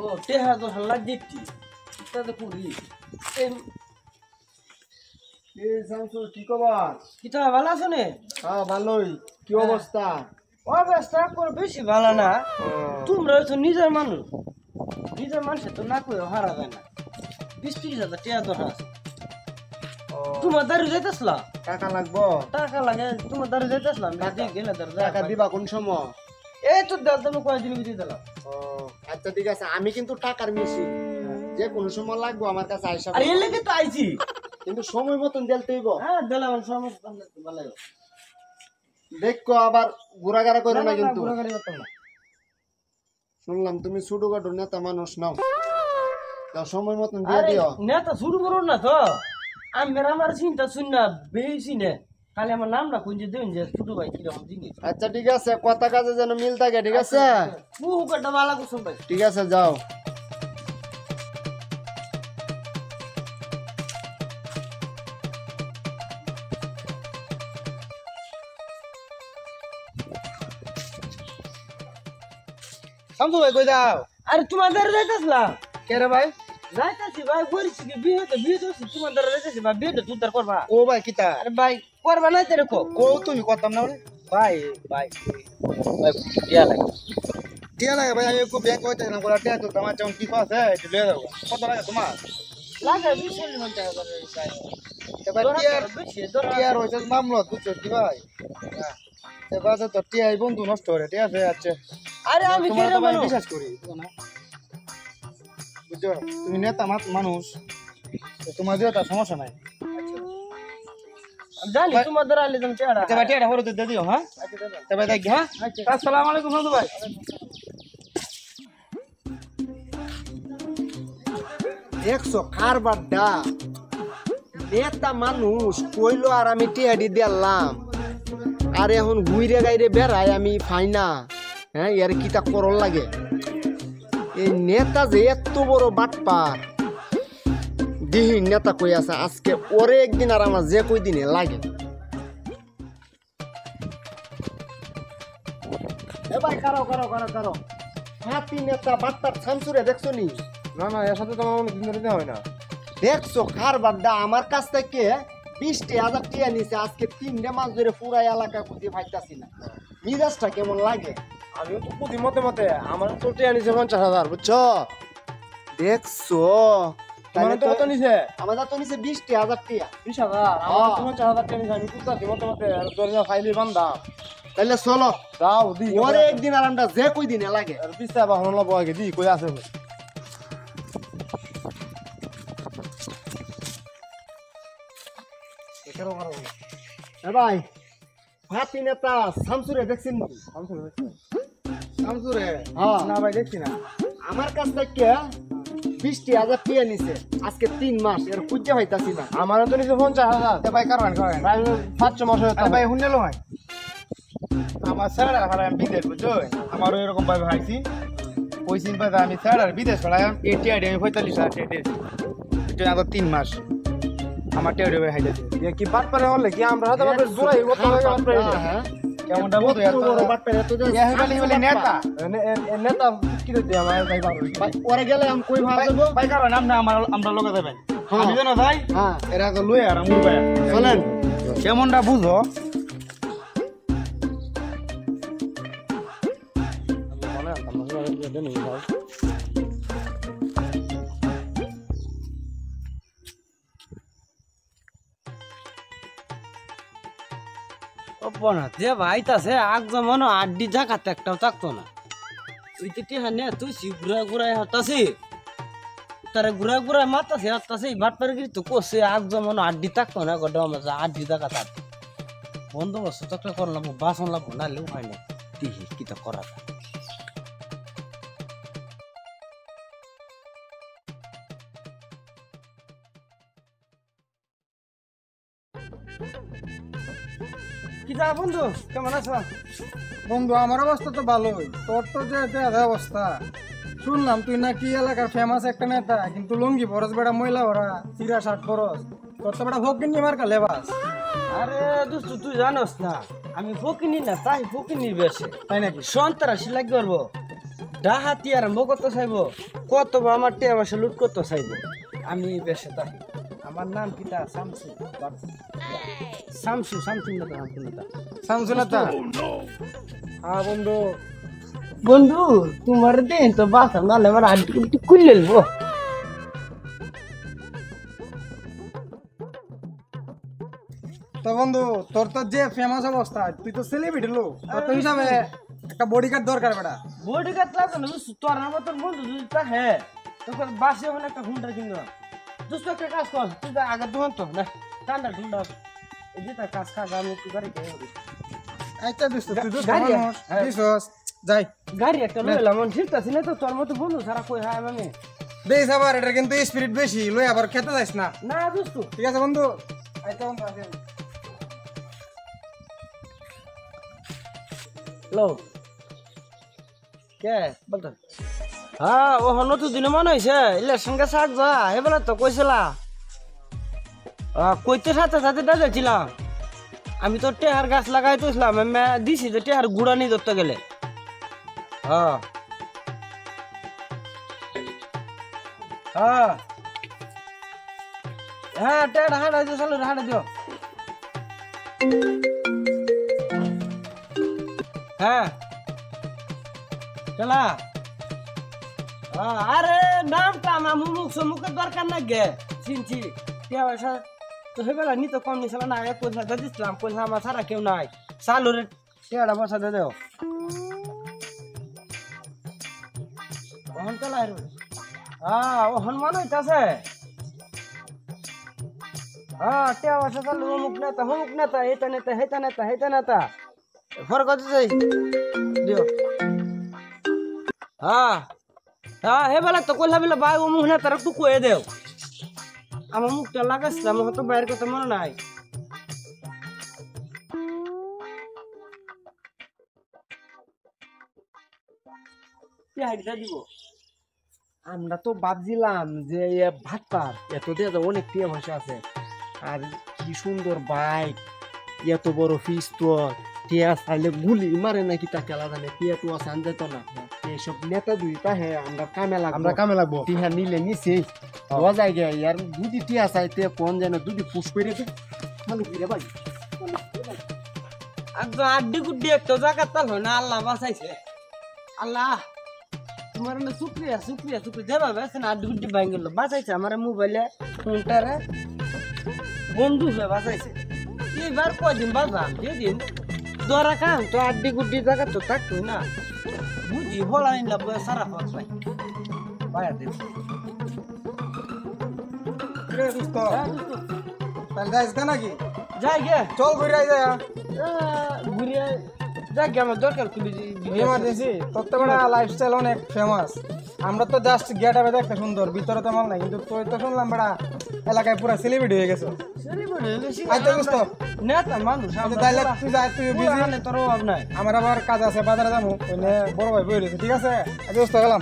ও টেহা তো হাল্লা দিচ্ছি তাতে করি শামসুর কি খবর? কিটা ভালো আছো নে? হ্যাঁ ভালোই। কি অবস্থা? অবস্থা করে বেশি ভালো না। তোমরা তো নিজের মানুষ, নিজের মানুষের তো না করে হারা যায় না। 20-30 হাজার টেহা দরকার আছে। তোমার দাঁড়িয়ে যাইতেছিলাম টাকা লাগবো? টাকা লাগে, তোমার দাঁড়িয়ে যাইতেছিলাম গেলে টাকা দিবা কোন সময়? এই তো দাম তুমি কয়েকদিন দিয়ে দিলাম। আচ্ছা ঠিক আছে, আমি কিন্তু টাকার মেশিন, যে কোনো সময় লাগবো আমার কাছে আইসা। আর এর লেগে তো আইছি, কিন্তু সময় মতন দিলতে হইব। হ্যাঁ দিলাম সময় ভালো। দেখো আবার ঘোরাঘাড়া করো না কিন্তু। ঘোরাঘুরি করতাম না। শুনলাম তুমি ছোটখাটো নেতা মানুষ নাও, তাও সময় মতন দিয়ে আরে দিও। নেতা শুরু করো না তো, আমি আমার চিন্তা শুন না বেশি নে, খালি আমার নামটা খুঁজে দেন যে ছোট ভাই কিরকম জিনিস। আচ্ছা ঠিক আছে, কথা কাজে যেন মিল থাকে, ঠিক আছে? মুখটা ভালো করছো ভাই। ঠিক আছে যাও। শামসু ভাই কই যাও? আরে তোমার দ্বারা যাইতেছিলাম। কে রে ভাই? যাইতেছি ভাই, বলছি কি বিয়ে তো তোমার দ্বারা যাইতেছি ভাই, বিয়েটা তুই তার করবা। ও ভাই কিতা? আরে ভাই করবা নাই তেরে কো কো তুমি করতাম না রে? ভাই ভাই ভাই টিয়া লাগে। টিয়া লাগে ভাই, আমি একটু ব্যাংক হইতে গেলাম, কোলা টিয়া তো তোমার যেমন কি আছে একটু লয়ে যাবো। কত লাগে তোমার? লাগে 20-50 হাজার টাকা। এবার টিয়ার বেশি টিয়ার হইছে মামলা বুঝছো কি ভাই? এবার তো টিয়াই বন্ধু নষ্ট করে, ঠিক আছে? আচ্ছা আরে আমি তোমার কেন তো ভাই মানুষ বিশ্বাস করি, বুঝছো না? বুঝছো তুমি নেতা মানুষ, তো তোমার দিয়ে তার সমস্যা নাই। জানি তোমার দ্বারা আলে তুমি টিয়া। আচ্ছা ভাই টিয়াটা ফটো দিয়ে দিও। হ্যাঁ আচ্ছা ভাই দেখি। হ্যাঁ আসসালামু আলাইকুম শামসু ভাই। দেখছো কারবারটা, নেতা মানুষ কইলো আর আমি টিয়াডি দিলাম, আর এখন ঘুরে গাইরে বেড়াই আমি পাই না। হ্যাঁ এর কিতা করল লাগে? এই নেতা যে এত বড় বাটপার, দিহি নেতা কই আছে আজকে ওরে একদিন আর আমার যে কই দিনে লাগে। এ ভাই কারো কারো কারো কারো হাতি নেতা বাটপার শামসুরে দেখছো নি? না না, এর সাথে তোমার দিন ধরে হয় না। দেখছো কারবারটা আমার কাছ থেকে 20,000 টাকা নিছে, আজকে 3 মাস ধরে পুরা এলাকা খুঁজে পাইতাছি না। মিজাজটা কেমন লাগে? আমিও তো প্রতি মতে মতে আমার তো টিয়া নিছে 50,000, বুঝছো? দেখছো তোমার তো কত নিছে? আমাদের তো নিছে 20,000 টাকা। 20,000, আমার তো 50,000 টিয়া নিছে। আমি কুত্তাছি মতে মতে দরজা ফাইলি বান্ধা। তাহলে চলো যাও দি ওরে একদিন আর আমরা যে কই দিনে লাগে। আর পিছে আবার হলো বয় দি কই আছে? এ ভাই হাতি নেতা শামসুরে দেখছেন নাকি? শামসু রে? হ্যাঁ না ভাই দেখছি না। আমার কাছ থেকে 20,000 টাকা নিছে, আজকে 3 মাস এর খুঁজে পাইতাছি না। আমার তো নিছে 50,000। ভাই কারণ করেন ভাই 500 মাস হয়ে ভাই শুনলো ভাই। আমার স্যার আর আমি বিদেশ, বুঝছো? আমারও এরকম ভাবে হাইছি কইছিন ভাই আমি স্যার আর বিদেশ ছড়াই এটিআইডি আমি 45,000 টাকা দিয়েছি, বুঝছো? আগে 3 মাস আমার টিআইডি ভাই হাইছে কি বাট পারে হলে কি আমরা হয়তো ভাবে জোড়াই কত লাগে বাট পারে। হ্যাঁ কেমনটা বুঝো এত বড় বাট পারে এত যে বলে নেতা নেতা কি দিতে আমার ভাই ভালো ভাই ওরে গেলে আমি কই ভাব দেব? ভাই কারণ আমরা লোকে দেবেন আমি জানো ভাই। হ্যাঁ এরা তো লয়ে আর আমু ভাই চলেন কেমনটা বুঝো। না যে ভাইতাছে আগ যেমন আড্ডি জায়গাতে একটাও থাকতো না। তুই তো টিহা নে তুই ঘুরা ঘুরাই হাঁটাছি, তারা ঘুরা ঘুরাই মাতাছে হাঁটাছে ভাট পারে কিন্তু করছে আগ যেমন আড্ডি থাকতো না। গোটা আমার আড্ডি জায়গা থাকতো বন্দোবস্ত তো একটা করলাম, বাসন লাগবো নাহলেও হয় না। তিহি কিতা করা যায়? কি যা বন্ধু, কেমন আছো? বন্ধু আমার অবস্থা তো ভালোই, তোর তো যে এত অবস্থা। শুনলাম তুই নাকি এলাকার ফেমাস একটা নেতা, কিন্তু লুঙ্গি পরস বেড়া মহিলা ভরা চিরা শার্ট পরস, তোর তো বেড়া ভোগ কিনি আমার লেবাস। আরে দোস্ত তুই জানোস না আমি ফকিনি না, তাই ফকিনির বেশে তাই নাকি? সন্ত্রাসী লাগবে ডাহাতি আরম্ভ করতে চাইব কত বা আমার টেয়া পয়সা লুট করতে চাইব আমি বেশে থাকি আমার নাম কিটা শামসু শামসু শামসু শামসুনাতা হ্যাঁ বন্ধু বন্ধু তোমার দেন তো বাসা নালে আমার আড্ডি খুলে নেবো তো বন্ধু তোর তো যে ফেমাস অবস্থা তুই তো সেলিব্রিটি লোক তোর তো হিসাবে একটা বডিগার্ড দরকার বেটা বডি গার্ড লাগবে না বুঝছো তোর আমার তোর বন্ধু যদি তা হ্যাঁ তোকে বাসে ওখানে একটা হুন্ডা কিনলাম দুটো একটা কাজ কর তুই তো আগে দোকান তো না ঠান্ডা ঠান্ডা এই যে তার কাজ খাগা আমি একটু গাড়ি খেয়ে আচ্ছা দোস্ত তুই দোস্ত গাড়ি মানুষ হ্যাঁ। দিছস যাই গাড়ি একটা লইলাম ঠিক আছে না তো তোর মতো বন্ধু সারা কই হ্যাঁ আমি দেখ আবার এটা কিন্তু স্পিরিট বেশি লই আবার খেতে যাইস না না দোস্ত ঠিক আছে বন্ধু আচ্ছা বন্ধু আসেন লো কে বলতো হ্যাঁ ও নতুন দিনে মনে হয়েছে ইলেকশন কে শাক যা এবেলা তো কইছিলা কইতে সাথে সাথে ডাকছিলাম আমি তো টেহার গাছ লাগাইতেছিলাম আমি দিছি যে টেহার গুড়া নিয়ে ধরতে গেলে হ্যাঁ হ্যাঁ হ্যাঁ টেহার হাঁটা দিও চালু হাঁটা দিও হ্যাঁ চলা আরে নামটা আমার মুখ মুখের দরকার না গে চিনছি কে পয়সা তো হেবেলা নি তো কম নিছিল না এক পয়সা দিয়ে দিছিলাম পয়সা আমার ছাড়া কেউ নাই চালু রে টেড়া পয়সা দিয়ে দেও ওহন চলা ওহন মনে হইতাছে টেয়া পয়সা চালু অমুক নেতা এটা নেতা হেতা নেতা হেতা নেতা ফর কত চাই দিও হে বেলা তো কইলা বেলা ভাই ও মুখ না তার একটু কয়ে দেও আমার মুখটা লাগাইছিলাম আমার হয়তো বাইরের কথা মনে নাই দিব আমরা তো ভাবছিলাম যে ভাতপার এত দিয়ে অনেক টিয়া পয়সা আছে আর কি সুন্দর বাইক এত বড় ফিস তো টিয়া চাইলে গুলি মারে নাকি তা খেলা জানে টিয়া তো আসান যেত না এইসব নেতা দুই তাহে আমরা কামে লাগবো টিহা নিলে নিছি হওয়া যায় গে ইয়ার দুটি টিয়া চাইতে কোন যেন দুটি পুষ করে দে ভালো করে ভাই একদম আড্ডি গুড্ডি একটা জায়গা তাল হয় না আল্লাহ বাঁচাইছে আল্লাহ তোমার না শুক্রিয়া শুক্রিয়া শুক্রিয়া যেভাবে আছে না আড্ডি গুড্ডি ভাঙ গেল বাঁচাইছে আমার মোবাইলে ফোনটারে বন্ধু হয়ে বাঁচাইছে এইবার কয়দিন বাঁচাম যেদিন দরা কাম তো আড্ডি গুড্ডি জায়গা তো থাকতোই না বুঝি বলা নিলাম সারা পথ ভাই ভাইয়া দেব রে দোস্ত তাহলে যাইস কা নাকি যাই গে চল ঘুরে আই যায় ঘুরে যাই গে আমার দরকার খুবই ইমার্জেন্সি তোর তো বড় লাইফস্টাইল অনেক ফেমাস আমরা তো জাস্ট গেট আপে দেখতে সুন্দর ভিতরে তো মাল নাই কিন্তু তুই তো শুনলাম বড় এলাকায় পুরো সেলিব্রিটি হয়ে গেছো আইতে দোস্ত নেতা মানুষ আচ্ছা তাহলে তুই যা তুই বিজি তোর অভাব নাই আমার আবার কাজ আছে বাজারে যাবো বড় ভাই বই রয়েছে ঠিক আছে আচ্ছা দোস্ত গেলাম